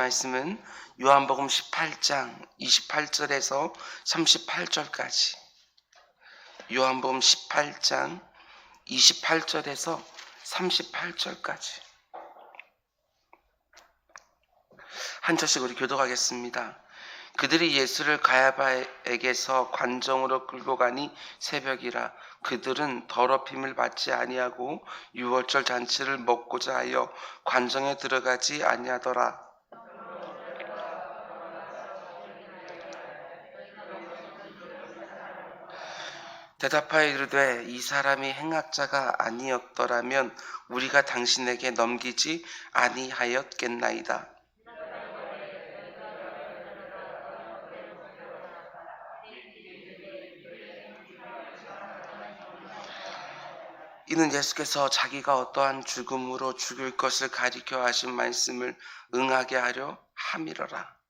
말씀은 요한복음 18장 28절에서 38절까지, 요한복음 18장 28절에서 38절까지 한 절씩 우리 교독하겠습니다. 그들이 예수를 가야바에게서 관정으로 끌고 가니 새벽이라. 그들은 더럽힘을 받지 아니하고 유월절 잔치를 먹고자 하여 관정에 들어가지 아니하더라. 대답하여 이르되 이 사람이 행악자가 아니었더라면 우리가 당신에게 넘기지 아니하였겠나이다. 이는 예수께서 자기가 어떠한 죽음으로 죽을 것을 가리켜 하신 말씀을 응하게 하려 함이러라.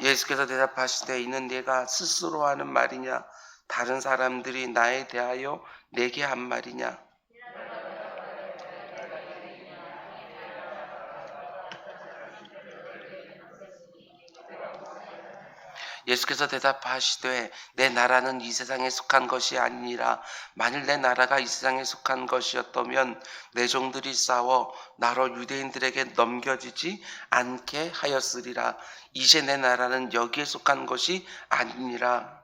예수께서 대답하시되 이는 네가 스스로 하는 말이냐 다른 사람들이 나에 대하여 내게 한 말이냐. 예수께서 대답하시되 내 나라는 이 세상에 속한 것이 아니니라. 만일 내 나라가 이 세상에 속한 것이었다면 내 종들이 싸워 나로 유대인들에게 넘겨지지 않게 하였으리라. 이제 내 나라는 여기에 속한 것이 아니니라.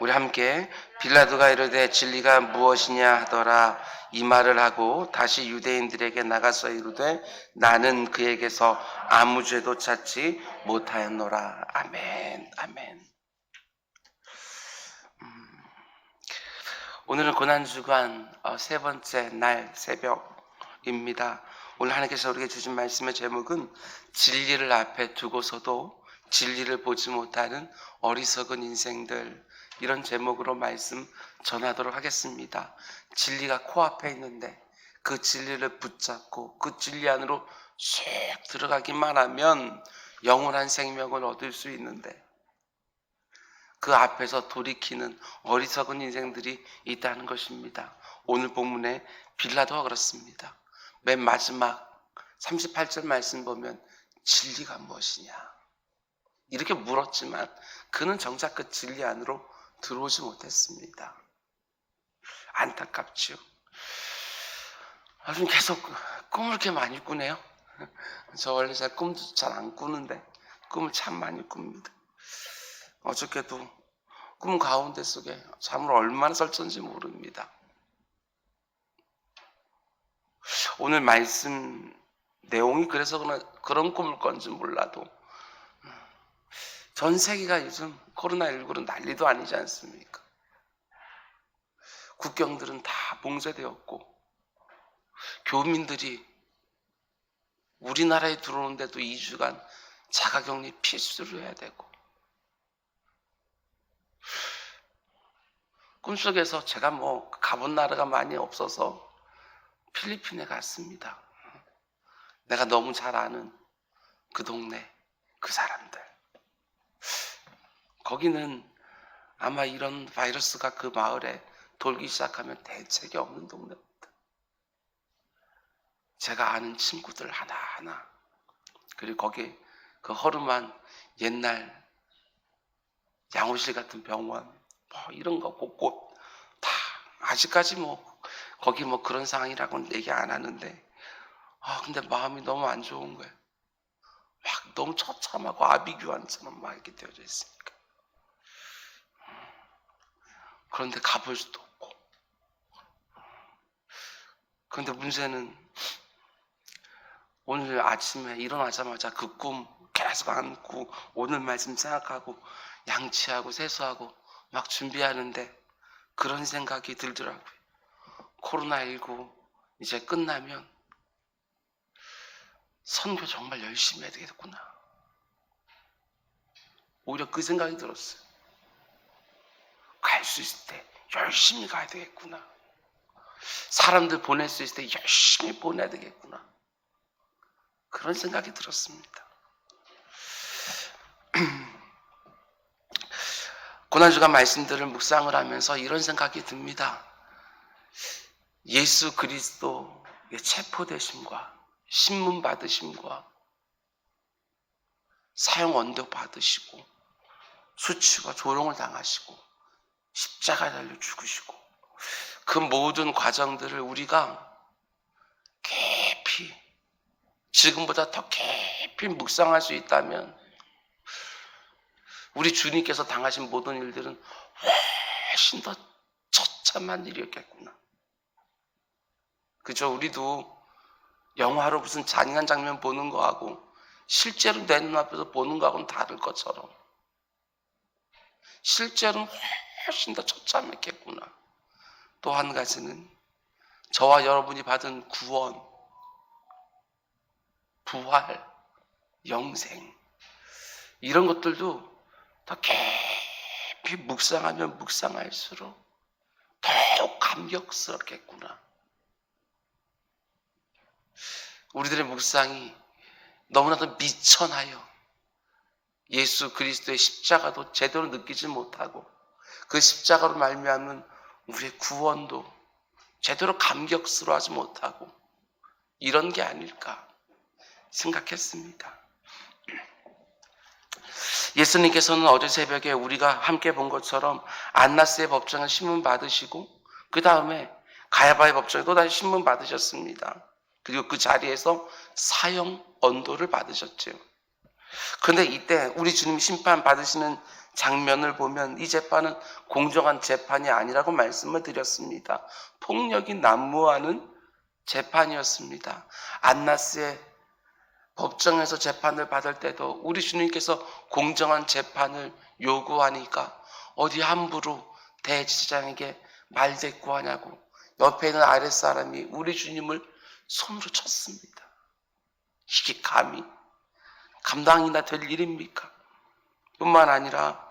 우리 함께 빌라도가 이르되 진리가 무엇이냐 하더라. 이 말을 하고 다시 유대인들에게 나가서 이르되 나는 그에게서 아무 죄도 찾지 못하였노라. 아멘. 아멘. 오늘은 고난주간 세 번째 날 새벽입니다. 오늘 하나님께서 우리에게 주신 말씀의 제목은 진리를 앞에 두고서도 진리를 보지 못하는 어리석은 인생들, 이런 제목으로 말씀 전하도록 하겠습니다. 진리가 코앞에 있는데 그 진리를 붙잡고 그 진리 안으로 쑥 들어가기만 하면 영원한 생명을 얻을 수 있는데 그 앞에서 돌이키는 어리석은 인생들이 있다는 것입니다. 오늘 본문에 빌라도가 그렇습니다. 맨 마지막 38절 말씀 보면 진리가 무엇이냐 이렇게 물었지만 그는 정작 그 진리 안으로 들어오지 못했습니다. 안타깝죠. 요즘 계속 꿈을 이렇게 많이 꾸네요. 저 원래 잘 꿈도 잘 안 꾸는데 꿈을 참 많이 꿉니다. 어저께도 꿈 가운데 속에 잠을 얼마나 설쳤는지 모릅니다. 오늘 말씀 내용이 그래서 그런 꿈을 꿨는지 몰라도 전 세계가 요즘 코로나19로 난리도 아니지 않습니까? 국경들은 다 봉쇄되었고 교민들이 우리나라에 들어오는데도 2주간 자가격리 필수로 해야 되고 꿈속에서 제가 가본 나라가 많이 없어서 필리핀에 갔습니다. 내가 너무 잘 아는 그 동네, 그 사람들. 거기는 아마 이런 바이러스가 그 마을에 돌기 시작하면 대책이 없는 동네입니다. 제가 아는 친구들 하나하나, 그리고 거기 그 허름한 옛날 양호실 같은 병원, 이런 거 곳곳 다 아직까지 거기 그런 상황이라고는 얘기 안 하는데 근데 마음이 너무 안 좋은 거예요. 막 너무 처참하고 아비규환처럼 막 이렇게 되어져 있으니까. 그런데 가볼 수도 없고. 그런데 문제는 오늘 아침에 일어나자마자 그 꿈 계속 안고 오늘 말씀 생각하고 양치하고 세수하고 막 준비하는데 그런 생각이 들더라고요. 코로나19 이제 끝나면 선교 정말 열심히 해야 되겠구나. 오히려 그 생각이 들었어요. 갈 수 있을 때 열심히 가야 되겠구나. 사람들 보낼 수 있을 때 열심히 보내야 되겠구나. 그런 생각이 들었습니다. 고난주간 말씀들을 묵상을 하면서 이런 생각이 듭니다. 예수 그리스도의 체포되심과 신문 받으심과 사형 언도 받으시고 수치와 조롱을 당하시고 십자가에 달려 죽으시고 그 모든 과정들을 우리가 깊이, 지금보다 더 깊이 묵상할 수 있다면 우리 주님께서 당하신 모든 일들은 훨씬 더 처참한 일이었겠구나. 그죠? 우리도 영화로 무슨 잔인한 장면 보는 거하고 실제로 내 눈앞에서 보는 거하고는 다를 것처럼 실제로는 훨씬 더 처참했겠구나. 또 한 가지는 저와 여러분이 받은 구원, 부활, 영생 이런 것들도 더 깊이 묵상하면 묵상할수록 더욱 감격스럽겠구나. 우리들의 묵상이 너무나도 미천하여 예수 그리스도의 십자가도 제대로 느끼지 못하고 그 십자가로 말미암은 우리의 구원도 제대로 감격스러워하지 못하고 이런 게 아닐까 생각했습니다. 예수님께서는 어제 새벽에 우리가 함께 본 것처럼 안나스의 법정을 신문 받으시고 그 다음에 가야바의 법정에 또다시 신문 받으셨습니다. 그리고 그 자리에서 사형 언도를 받으셨죠. 그런데 이때 우리 주님 심판 받으시는 장면을 보면 이 재판은 공정한 재판이 아니라고 말씀을 드렸습니다. 폭력이 난무하는 재판이었습니다. 안나스의 법정에서 재판을 받을 때도 우리 주님께서 공정한 재판을 요구하니까 어디 함부로 대제사장에게 말대꾸하냐고 옆에 있는 아랫사람이 우리 주님을 손으로 쳤습니다. 이게 감히 감당이나 될 일입니까? 뿐만 아니라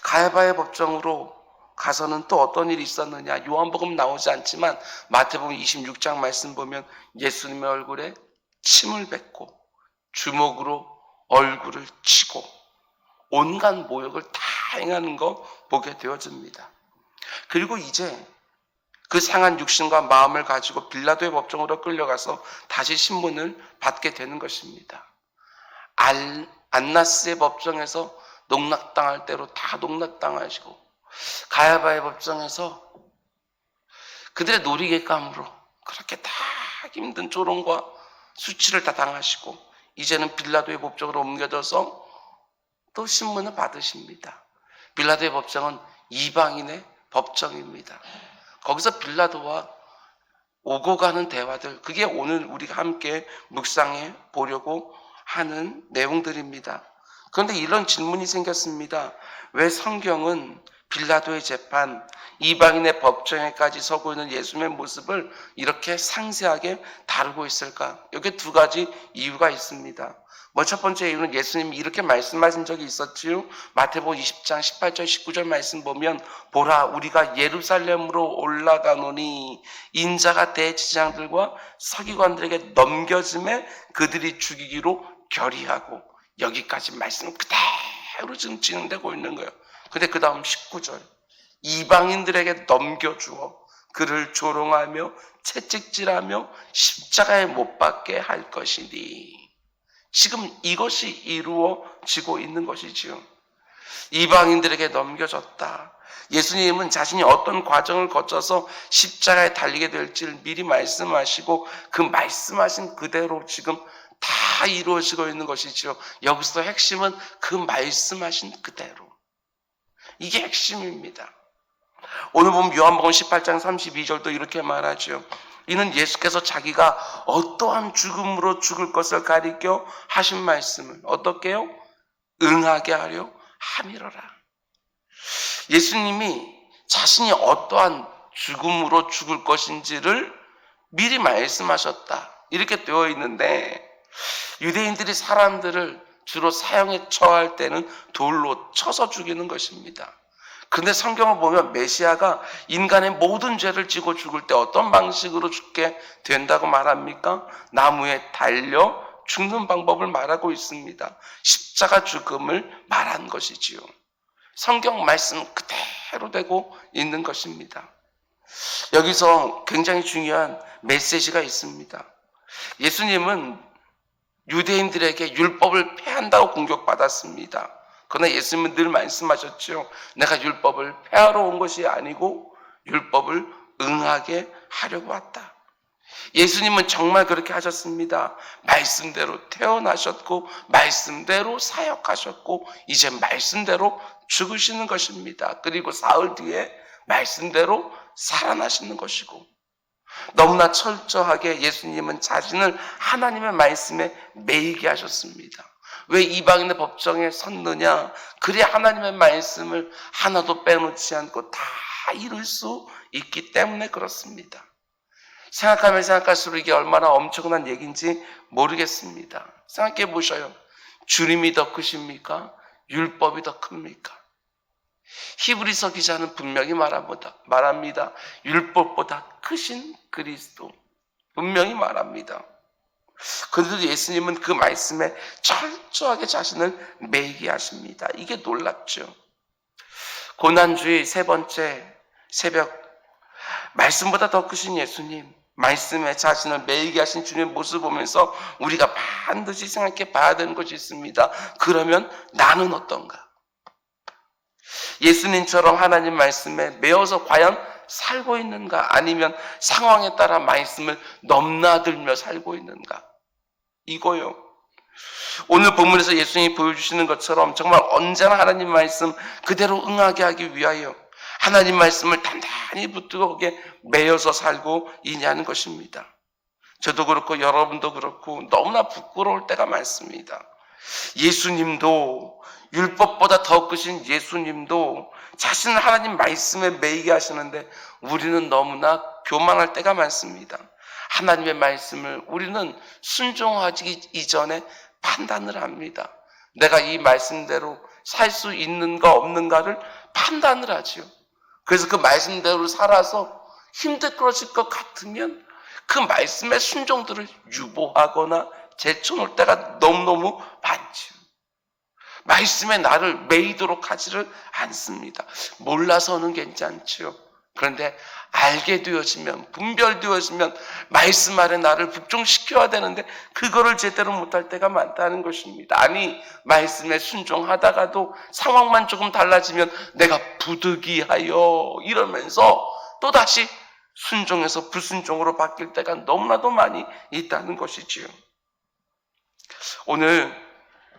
가야바의 법정으로 가서는 또 어떤 일이 있었느냐. 요한복음 나오지 않지만 마태복음 26장 말씀 보면 예수님의 얼굴에 침을 뱉고 주먹으로 얼굴을 치고 온갖 모욕을 다 행하는 거 보게 되어집니다. 그리고 이제 그 상한 육신과 마음을 가지고 빌라도의 법정으로 끌려가서 다시 신문을 받게 되는 것입니다. 안나스의 법정에서 농락당할 대로 다 농락당하시고 가야바의 법정에서 그들의 놀이개감으로 그렇게 다 힘든 조롱과 수치를 다 당하시고 이제는 빌라도의 법정으로 옮겨져서 또 신문을 받으십니다. 빌라도의 법정은 이방인의 법정입니다. 거기서 빌라도와 오고 가는 대화들, 그게 오늘 우리가 함께 묵상해 보려고 하는 내용들입니다. 그런데 이런 질문이 생겼습니다. 왜 성경은 빌라도의 재판, 이방인의 법정에까지 서고 있는 예수님의 모습을 이렇게 상세하게 다루고 있을까? 여기 두 가지 이유가 있습니다. 첫 번째 이유는 예수님이 이렇게 말씀하신 적이 있었지요. 마태복음 20장 18절 19절 말씀 보면 보라 우리가 예루살렘으로 올라가노니 인자가 대제사장들과 서기관들에게 넘겨짐에 그들이 죽이기로 결의하고 여기까지 말씀은 그대로 지금 진행되고 있는 거예요. 근데 그 다음 19절 이방인들에게 넘겨주어 그를 조롱하며 채찍질하며 십자가에 못 박게 할 것이니 지금 이것이 이루어지고 있는 것이지요. 이방인들에게 넘겨졌다. 예수님은 자신이 어떤 과정을 거쳐서 십자가에 달리게 될지를 미리 말씀하시고 그 말씀하신 그대로 지금 다 이루어지고 있는 것이지요. 여기서 핵심은 그 말씀하신 그대로. 이게 핵심입니다. 오늘 보면 요한복음 18장 32절도 이렇게 말하죠. 이는 예수께서 자기가 어떠한 죽음으로 죽을 것을 가리켜 하신 말씀을 어떻게요? 응하게 하려 함이로라. 예수님이 자신이 어떠한 죽음으로 죽을 것인지를 미리 말씀하셨다. 이렇게 되어 있는데 유대인들이 사람들을 주로 사형에 처할 때는 돌로 쳐서 죽이는 것입니다. 근데 성경을 보면 메시아가 인간의 모든 죄를 지고 죽을 때 어떤 방식으로 죽게 된다고 말합니까? 나무에 달려 죽는 방법을 말하고 있습니다. 십자가 죽음을 말한 것이지요. 성경 말씀 그대로 되고 있는 것입니다. 여기서 굉장히 중요한 메시지가 있습니다. 예수님은 유대인들에게 율법을 폐한다고 공격받았습니다. 그러나 예수님은 늘 말씀하셨죠. 내가 율법을 폐하러 온 것이 아니고 율법을 응하게 하려고 왔다. 예수님은 정말 그렇게 하셨습니다. 말씀대로 태어나셨고 말씀대로 사역하셨고 이제 말씀대로 죽으시는 것입니다. 그리고 사흘 뒤에 말씀대로 살아나시는 것이고, 너무나 철저하게 예수님은 자신을 하나님의 말씀에 매이게 하셨습니다. 왜 이방인의 법정에 섰느냐? 그래야 하나님의 말씀을 하나도 빼놓지 않고 다 이룰 수 있기 때문에 그렇습니다. 생각하면 생각할수록 이게 얼마나 엄청난 얘기인지 모르겠습니다. 생각해 보셔요. 주님이 더 크십니까? 율법이 더 큽니까? 히브리서 기자는 분명히 말합니다. 율법보다 크신 그리스도. 분명히 말합니다. 그런데도 예수님은 그 말씀에 철저하게 자신을 매이게 하십니다. 이게 놀랍죠. 고난주의 세 번째 새벽, 말씀보다 더 크신 예수님, 말씀에 자신을 매이게 하신 주님의 모습을 보면서 우리가 반드시 생각해 봐야 되는 것이 있습니다. 그러면 나는 어떤가? 예수님처럼 하나님 말씀에 매어서 과연 살고 있는가? 아니면 상황에 따라 말씀을 넘나들며 살고 있는가? 이거요. 오늘 본문에서 예수님이 보여주시는 것처럼 정말 언제나 하나님 말씀 그대로 응하게 하기 위하여 하나님 말씀을 단단히 붙들고 거기에 매여서 살고 있냐는 것입니다. 저도 그렇고 여러분도 그렇고 너무나 부끄러울 때가 많습니다. 예수님도, 율법보다 더 크신 예수님도 자신을 하나님 말씀에 매이게 하시는데 우리는 너무나 교만할 때가 많습니다. 하나님의 말씀을 우리는 순종하기 이전에 판단을 합니다. 내가 이 말씀대로 살 수 있는가 없는가를 판단을 하지요. 그래서 그 말씀대로 살아서 힘들어질 것 같으면 그 말씀의 순종들을 유보하거나 제쳐놓을 때가 너무너무 많죠. 말씀에 나를 매이도록 하지를 않습니다. 몰라서는 괜찮죠. 그런데 알게 되어지면, 분별되어지면 말씀 아래 나를 복종시켜야 되는데 그거를 제대로 못할 때가 많다는 것입니다. 아니, 말씀에 순종하다가도 상황만 조금 달라지면 내가 부득이하여 이러면서 또다시 순종에서 불순종으로 바뀔 때가 너무나도 많이 있다는 것이지요. 오늘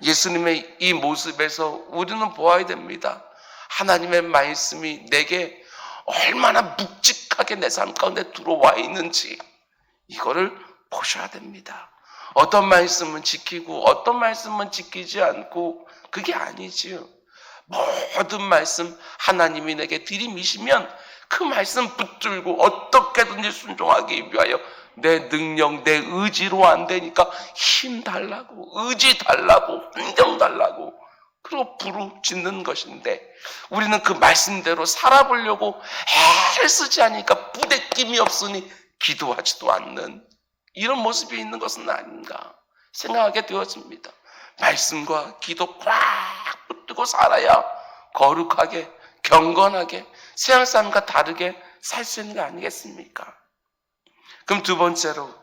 예수님의 이 모습에서 우리는 보아야 됩니다. 하나님의 말씀이 내게 얼마나 묵직하게 내 삶 가운데 들어와 있는지 이거를 보셔야 됩니다. 어떤 말씀은 지키고 어떤 말씀은 지키지 않고 그게 아니지요. 모든 말씀 하나님이 내게 들이미시면 그 말씀 붙들고 어떻게든지 순종하기 위하여 내 능력, 내 의지로 안 되니까 힘 달라고, 의지 달라고, 환경 달라고 그리고 부르짖는 것인데 우리는 그 말씀대로 살아보려고 애를 쓰지 않으니까 부대낌이 없으니 기도하지도 않는 이런 모습이 있는 것은 아닌가 생각하게 되어집니다. 말씀과 기도 꽉 붙들고 살아야 거룩하게, 경건하게 세상 사람과 다르게 살 수 있는 거 아니겠습니까? 그럼 두 번째로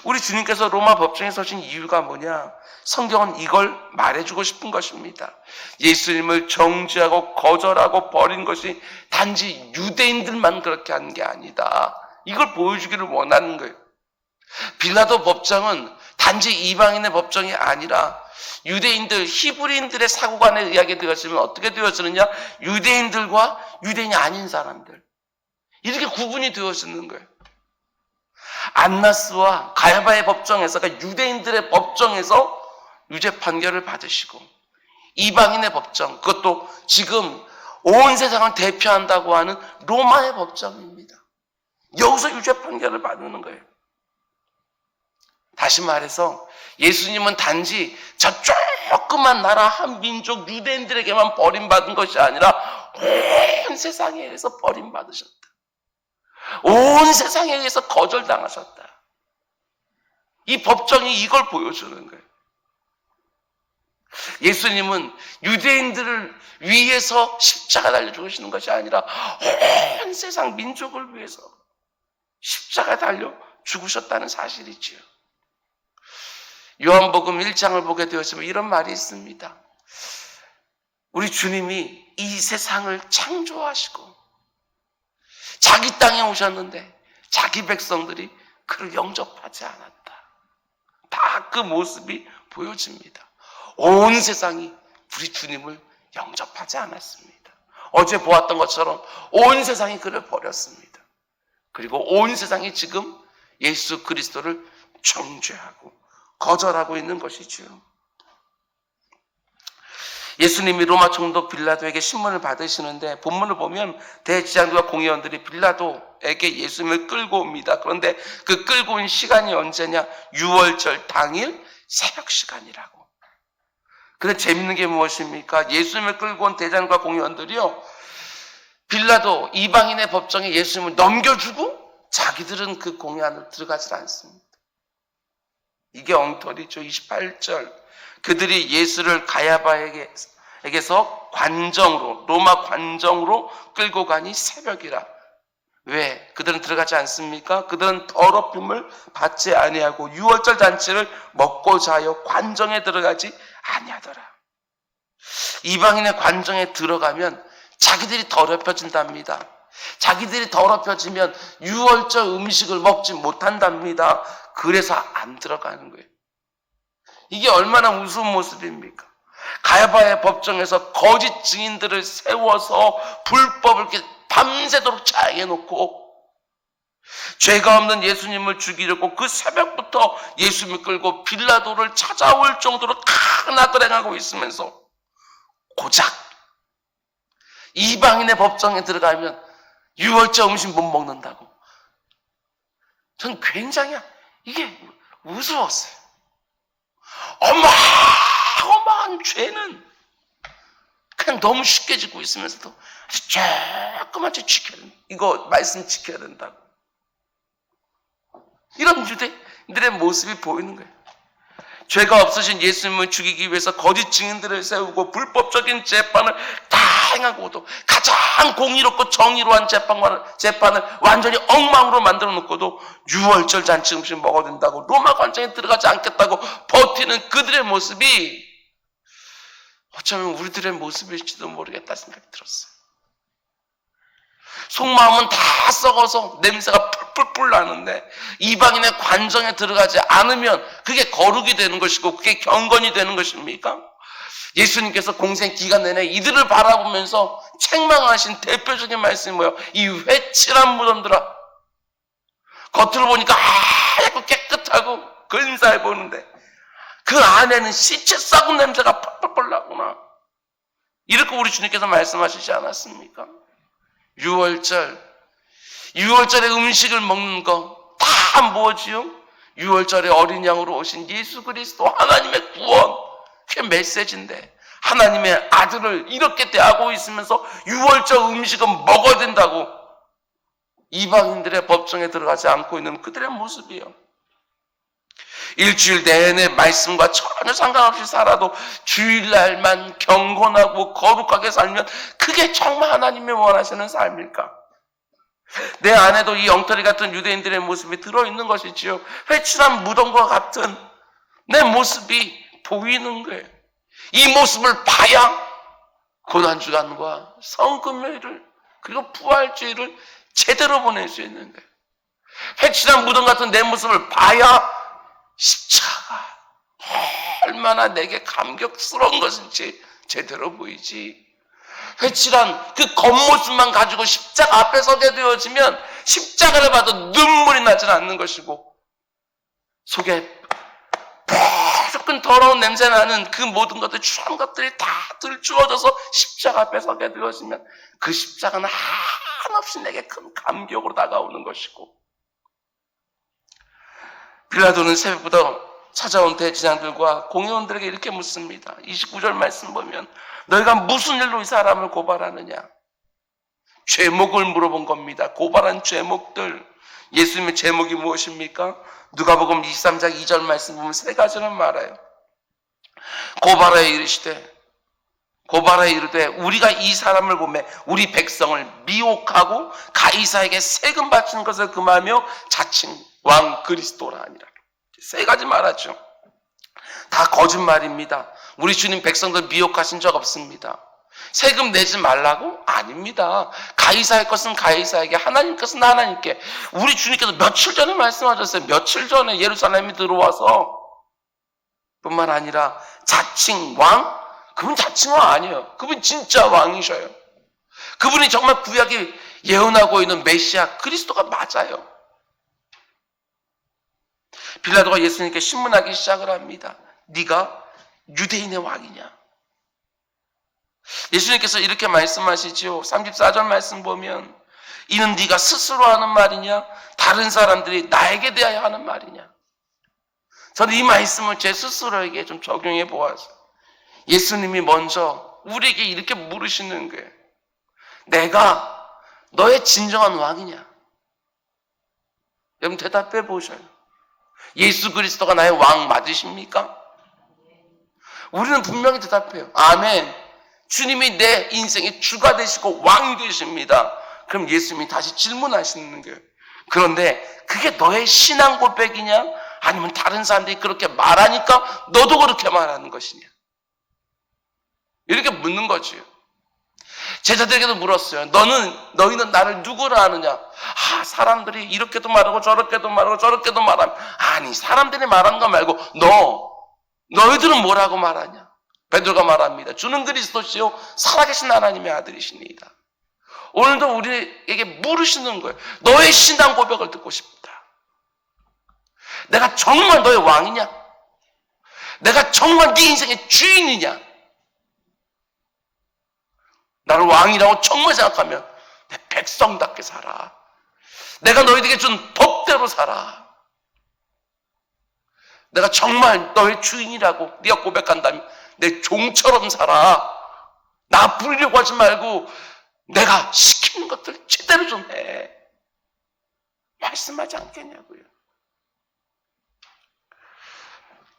우리 주님께서 로마 법정에 서신 이유가 뭐냐? 성경은 이걸 말해주고 싶은 것입니다. 예수님을 정죄하고 거절하고 버린 것이 단지 유대인들만 그렇게 한 게 아니다. 이걸 보여주기를 원하는 거예요. 빌라도 법정은 단지 이방인의 법정이 아니라 유대인들, 히브리인들의 사고관에 의하게 되었으면 어떻게 되어지느냐? 유대인들과 유대인이 아닌 사람들. 이렇게 구분이 되어지는 거예요. 안나스와 가야바의 법정에서, 그러니까 유대인들의 법정에서 유죄 판결을 받으시고 이방인의 법정, 그것도 지금 온 세상을 대표한다고 하는 로마의 법정입니다. 여기서 유죄 판결을 받는 거예요. 다시 말해서 예수님은 단지 저쪽 조그만 나라 한 민족 유대인들에게만 버림받은 것이 아니라 온 세상에 의해서 버림받으셨다. 온 세상에 의해서 거절당하셨다. 이 법정이 이걸 보여주는 거예요. 예수님은 유대인들을 위해서 십자가 달려 죽으시는 것이 아니라 온 세상 민족을 위해서 십자가 달려 죽으셨다는 사실이지요. 요한복음 1장을 보게 되었으면 이런 말이 있습니다. 우리 주님이 이 세상을 창조하시고 자기 땅에 오셨는데 자기 백성들이 그를 영접하지 않았다. 다 그 모습이 보여집니다. 온 세상이 우리 주님을 영접하지 않았습니다. 어제 보았던 것처럼 온 세상이 그를 버렸습니다. 그리고 온 세상이 지금 예수 그리스도를 정죄하고 거절하고 있는 것이지요. 예수님이 로마 총독 빌라도에게 신문을 받으시는데 본문을 보면 대제사장들과 공의원들이 빌라도에게 예수님을 끌고 옵니다. 그런데 그 끌고 온 시간이 언제냐? 유월절 당일 새벽 시간이라고. 근데 재밌는 게 무엇입니까? 예수님을 끌고 온 대제사장과 공의원들이요, 빌라도 이방인의 법정에 예수님을 넘겨주고 자기들은 그 공회 안으로 들어가질 않습니다. 이게 엉터리죠. 28절. 그들이 예수를 가야바에게서 관정으로, 로마 관정으로 끌고 가니 새벽이라. 왜? 그들은 들어가지 않습니까? 그들은 더럽힘을 받지 아니하고 유월절 잔치를 먹고 자요 관정에 들어가지 아니하더라. 이방인의 관정에 들어가면 자기들이 더럽혀진답니다. 자기들이 더럽혀지면 유월절 음식을 먹지 못한답니다. 그래서 안 들어가는 거예요. 이게 얼마나 우스운 모습입니까? 가야바의 법정에서 거짓 증인들을 세워서 불법을 이렇게 밤새도록 자행해놓고 죄가 없는 예수님을 죽이려고 그 새벽부터 예수님을 끌고 빌라도를 찾아올 정도로 큰 악을 행하고 있으면서 고작 이방인의 법정에 들어가면 유월절 음식 못 먹는다고. 전 굉장히 이게 우스웠어요. 어마어마한 죄는 그냥 너무 쉽게 짓고 있으면서도 아주 조그맣게 지켜야 된다. 이거 말씀 지켜야 된다고. 이런 유대인들의 모습이 보이는 거예요. 죄가 없으신 예수님을 죽이기 위해서 거짓 증인들을 세우고 불법적인 재판을 다 행하고도 가장 공의롭고 정의로운 재판을 완전히 엉망으로 만들어 놓고도 유월절 잔치 음식 먹어야 된다고, 로마 관청에 들어가지 않겠다고 버티는 그들의 모습이 어쩌면 우리들의 모습일지도 모르겠다 생각이 들었어요. 속마음은 다 썩어서 냄새가 풀풀풀 나는데 이방인의 관정에 들어가지 않으면 그게 거룩이 되는 것이고 그게 경건이 되는 것입니까? 예수님께서 공생 기간 내내 이들을 바라보면서 책망하신 대표적인 말씀이 뭐예요? 이 회칠한 무덤들아, 겉으로 보니까 하얗고 깨끗하고 근사해 보이는데 그 안에는 시체 썩은 냄새가 펄펄펄 나구나. 이렇게 우리 주님께서 말씀하시지 않았습니까? 유월절에 음식을 먹는 거 다 뭐지요? 유월절에 어린 양으로 오신 예수 그리스도 하나님의 구원, 그게 메시지인데 하나님의 아들을 이렇게 대하고 있으면서 유월절 음식은 먹어야 된다고 이방인들의 법정에 들어가지 않고 있는 그들의 모습이에요. 일주일 내내 말씀과 전혀 상관없이 살아도 주일날만 경건하고 거룩하게 살면 그게 정말 하나님이 원하시는 삶일까? 내 안에도 이 엉터리 같은 유대인들의 모습이 들어있는 것이지요. 회칠한 무덤과 같은 내 모습이 보이는 거예요. 이 모습을 봐야 고난주간과 성금요일을 그리고 부활주일을 제대로 보낼 수 있는 거예요. 회칠한 무덤 같은 내 모습을 봐야 십자가 얼마나 내게 감격스러운 것인지 제대로 보이지. 회칠한 그 겉모습만 가지고 십자가 앞에 서게 되어지면 십자가를 봐도 눈물이 나지 않는 것이고 속에 푸석한 더러운 냄새 나는 그 모든 것들, 추한 것들이 다 들추어져서 십자가 앞에 서게 되어지면 그 십자가는 한없이 내게 큰 감격으로 다가오는 것이고, 빌라도는 새벽부터 찾아온 대제사장들과 공회원들에게 이렇게 묻습니다. 29절 말씀 보면 너희가 무슨 일로 이 사람을 고발하느냐? 죄목을 물어본 겁니다. 고발한 죄목들. 예수님의 제목이 무엇입니까? 누가복음 23장 2절 말씀 보면 세 가지를 말해요. 고발하여 이르되 우리가 이 사람을 보매 우리 백성을 미혹하고 가이사에게 세금 바치는 것을 금하며 자칭 왕 그리스도라 하니라. 세 가지 말하죠. 다 거짓말입니다. 우리 주님 백성들 미혹하신 적 없습니다. 세금 내지 말라고? 아닙니다. 가이사의 것은 가이사에게, 하나님 것은 하나님께. 우리 주님께서 며칠 전에 말씀하셨어요. 며칠 전에 예루살렘에 들어와서 뿐만 아니라 자칭 왕? 그분 자칭 왕 아니에요. 그분 진짜 왕이셔요. 그분이 정말 구약이 예언하고 있는 메시아 그리스도가 맞아요. 빌라도가 예수님께 신문하기 시작을 합니다. 네가 유대인의 왕이냐? 예수님께서 이렇게 말씀하시죠. 34절 말씀 보면 이는 네가 스스로 하는 말이냐? 다른 사람들이 나에게 대하여 하는 말이냐? 저는 이 말씀을 제 스스로에게 좀 적용해 보아서 예수님이 먼저 우리에게 이렇게 물으시는 거예요. 내가 너의 진정한 왕이냐? 여러분 대답해 보셔요. 예수 그리스도가 나의 왕 맞으십니까? 우리는 분명히 대답해요. 아멘. 주님이 내 인생의 주가 되시고 왕이 되십니다. 그럼 예수님이 다시 질문하시는 거예요. 그런데 그게 너의 신앙 고백이냐? 아니면 다른 사람들이 그렇게 말하니까 너도 그렇게 말하는 것이냐? 이렇게 묻는 거지요. 제자들에게도 물었어요. 너희는 나를 누구라 하느냐? 사람들이 이렇게도 말하고 저렇게도 말하고 저렇게도 말하면 아니 사람들이 말하는 거 말고 너희들은 뭐라고 말하냐? 베드로가 말합니다. 주는 그리스도시요 살아계신 하나님의 아들이십니다. 오늘도 우리에게 물으시는 거예요. 너의 신앙 고백을 듣고 싶다. 내가 정말 너의 왕이냐? 내가 정말 네 인생의 주인이냐? 나를 왕이라고 정말 생각하면 내 백성답게 살아. 내가 너희에게 준 법대로 살아. 내가 정말 너의 주인이라고 네가 고백한다면 내 종처럼 살아. 나 부리려고 하지 말고 내가 시키는 것들 제대로 좀 해. 말씀하지 않겠냐고요.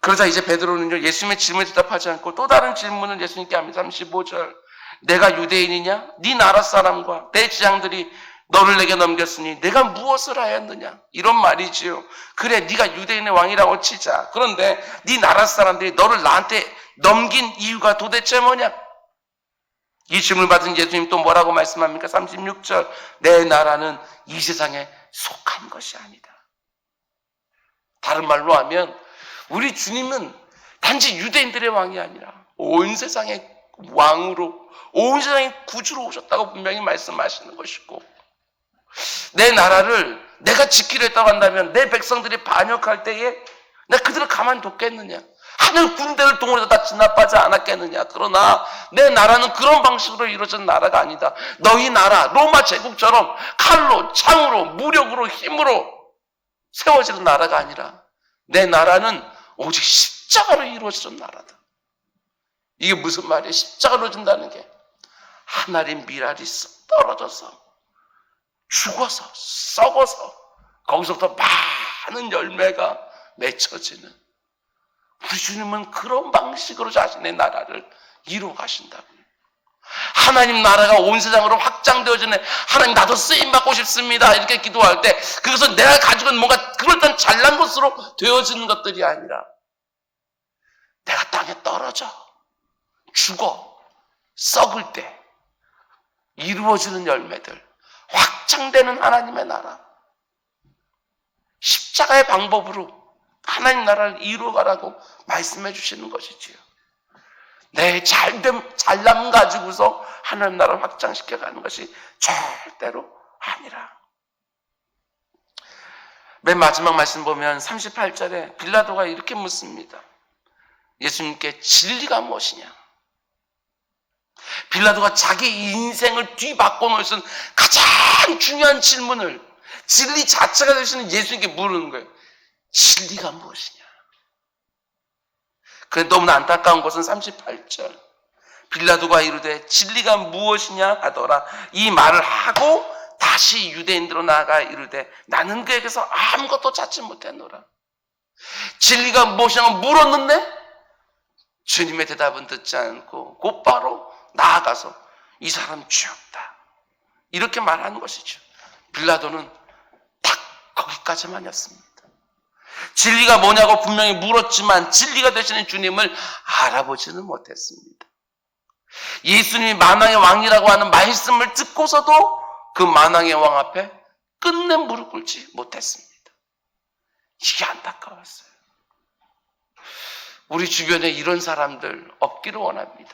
그러자 이제 베드로는요 예수님의 질문에 대답하지 않고 또 다른 질문을 예수님께 합니다. 35절 내가 유대인이냐? 네 나라 사람과 내 지장들이 너를 내게 넘겼으니 내가 무엇을 하였느냐? 이런 말이지요. 그래 네가 유대인의 왕이라고 치자. 그런데 네 나라 사람들이 너를 나한테 넘긴 이유가 도대체 뭐냐? 이 질문을 받은 예수님 또 뭐라고 말씀합니까? 36절 내 나라는 이 세상에 속한 것이 아니다. 다른 말로 하면 우리 주님은 단지 유대인들의 왕이 아니라 온 세상의 왕으로 온 세상의 구주로 오셨다고 분명히 말씀하시는 것이고 내 나라를 내가 지키려 했다고 한다면 내 백성들이 반역할 때에 내가 그들을 가만히 뒀겠느냐? 하늘 군대를 동원해서 다 진압하지 않았겠느냐? 그러나 내 나라는 그런 방식으로 이루어진 나라가 아니다. 너희 나라 로마 제국처럼 칼로 창으로 무력으로 힘으로 세워지는 나라가 아니라 내 나라는 오직 십자가로 이루어진 나라다. 이게 무슨 말이에요? 십자가로 준다는 게 하나님 미랄이 떨어져서 죽어서 썩어서 거기서부터 많은 열매가 맺혀지는 우리 주님은 그런 방식으로 자신의 나라를 이루어 가신다고요. 하나님 나라가 온 세상으로 확장되어지는 하나님 나도 쓰임받고 싶습니다 이렇게 기도할 때 그것은 내가 가지고 있는 뭔가 그럴듯한 잘난 것으로 되어지는 것들이 아니라 내가 땅에 떨어져 죽어 썩을 때 이루어지는 열매들 확장되는 하나님의 나라 십자가의 방법으로 하나님 나라를 이루어가라고 말씀해 주시는 것이지요. 내 잘남 가지고서 하나님 나라를 확장시켜가는 것이 절대로 아니라. 맨 마지막 말씀 보면 38절에 빌라도가 이렇게 묻습니다. 예수님께 진리가 무엇이냐? 빌라도가 자기 인생을 뒤바꿔 놓을 수 있는 가장 중요한 질문을 진리 자체가 되시는 예수님께 물는 거예요. 진리가 무엇이냐? 그런데 너무나 안타까운 것은 38절. 빌라도가 이르되 진리가 무엇이냐 하더라. 이 말을 하고 다시 유대인들로 나아가 이르되 나는 그에게서 아무것도 찾지 못했노라. 진리가 무엇이냐고 물었는데 주님의 대답은 듣지 않고 곧바로 나아가서 이 사람 죄없다 이렇게 말하는 것이죠. 빌라도는 딱 거기까지만이었습니다. 진리가 뭐냐고 분명히 물었지만 진리가 되시는 주님을 알아보지는 못했습니다. 예수님이 만왕의 왕이라고 하는 말씀을 듣고서도 그 만왕의 왕 앞에 끝내 무릎 꿇지 못했습니다. 이게 안타까웠어요. 우리 주변에 이런 사람들 없기를 원합니다.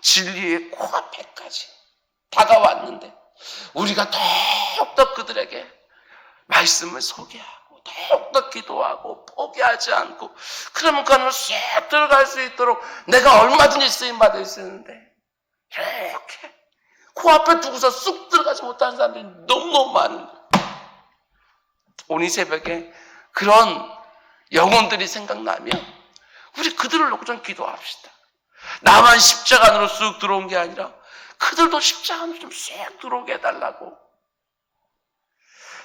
진리의 코앞에까지 다가왔는데 우리가 더욱더 그들에게 말씀을 소개하고 더욱더 기도하고 포기하지 않고 그러면 그 안으로 쑥 들어갈 수 있도록 내가 얼마든지 쓰임받을 수 있는데 이렇게 코앞에 두고서 쑥 들어가지 못하는 사람들이 너무너무 많은 거예요. 오늘 이 새벽에 그런 영혼들이 생각나면 우리 그들을 놓고 좀 기도합시다. 나만 십자가 안으로 쑥 들어온 게 아니라 그들도 십자가 안으로 좀 쑥 들어오게 해달라고.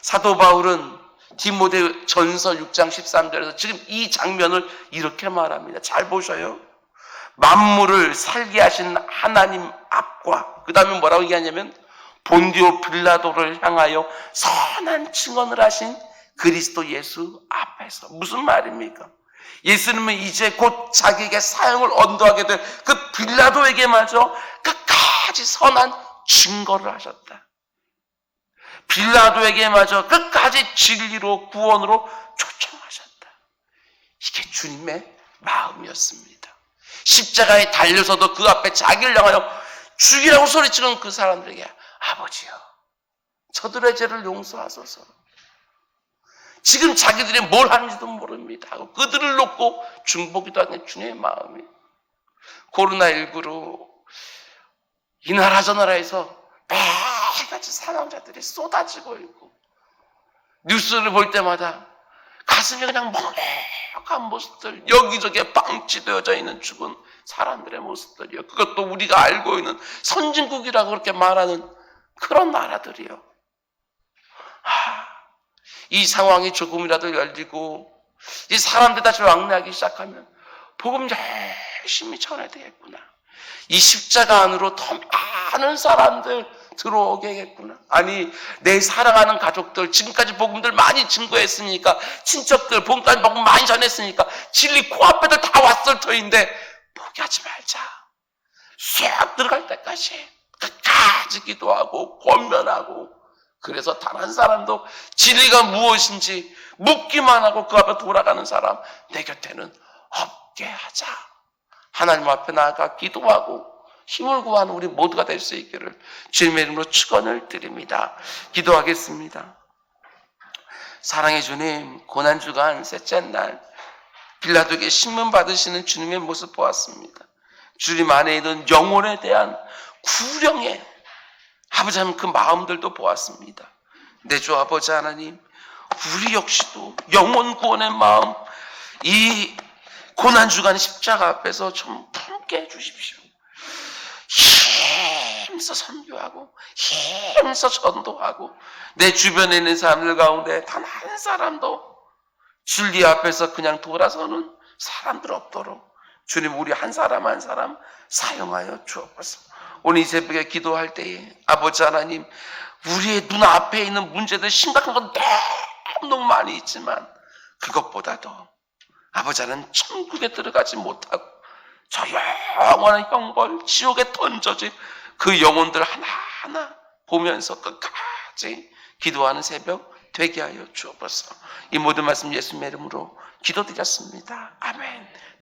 사도 바울은 디모데 전서 6장 13절에서 지금 이 장면을 이렇게 말합니다. 잘 보셔요. 만물을 살게 하신 하나님 앞과 그 다음에 뭐라고 얘기하냐면 본디오 빌라도를 향하여 선한 증언을 하신 그리스도 예수 앞에서. 무슨 말입니까? 예수님은 이제 곧 자기에게 사형을 언도하게 될 그 빌라도에게마저 끝까지 선한 증거를 하셨다. 빌라도에게마저 끝까지 진리로 구원으로 초청하셨다. 이게 주님의 마음이었습니다. 십자가에 달려서도 그 앞에 자기를 향하여 죽이라고 소리치는 그 사람들에게 아버지여 저들의 죄를 용서하소서. 지금 자기들이 뭘 하는지도 모릅니다 하고 그들을 놓고 중보기도 하는 주님의 마음이. 코로나19로 이 나라 저 나라에서 매일같이 사망자들이 쏟아지고 있고 뉴스를 볼 때마다 가슴이 그냥 먹먹한 모습들, 여기저기에 방치되어져 있는 죽은 사람들의 모습들이요. 그것도 우리가 알고 있는 선진국이라고 그렇게 말하는 그런 나라들이요. 이 상황이 조금이라도 열리고 이 사람들 다시 왕래하기 시작하면 복음 열심히 전해야 되겠구나. 이 십자가 안으로 더 많은 사람들 들어오게겠구나. 아니 내 사랑하는 가족들 지금까지 복음들 많이 증거했으니까 친척들 복음까지 복음 많이 전했으니까 진리 코앞에도 다 왔을 터인데 포기하지 말자. 쑥 들어갈 때까지 끝까지 기도하고 권면하고 그래서 단 한 사람도 진리가 무엇인지 묻기만 하고 그 앞에 돌아가는 사람 내 곁에는 없게 하자. 하나님 앞에 나아가 기도하고 힘을 구하는 우리 모두가 될 수 있기를 주님의 이름으로 축원을 드립니다. 기도하겠습니다. 사랑의 주님, 고난주간 셋째 날 빌라도에게 신문 받으시는 주님의 모습 보았습니다. 주님 안에 있는 영혼에 대한 구령의 아버지 하나님 그 마음들도 보았습니다. 내 주 아버지 하나님, 우리 역시도 영혼 구원의 마음, 이 고난주간 십자가 앞에서 좀 품게 해주십시오. 힘써 선교하고 힘써 전도하고 내 주변에 있는 사람들 가운데 단 한 사람도 진리 앞에서 그냥 돌아서는 사람들 없도록 주님 우리 한 사람 한 사람 사용하여 주옵소서. 오늘 이 새벽에 기도할 때에 아버지 하나님 우리의 눈앞에 있는 문제들 심각한 건 너무 많이 있지만 그것보다도 아버지 하나님 천국에 들어가지 못하고 저 영원한 형벌 지옥에 던져진 그 영혼들 하나하나 보면서 끝까지 기도하는 새벽 되게 하여 주옵소서. 이 모든 말씀 예수님의 이름으로 기도드렸습니다. 아멘.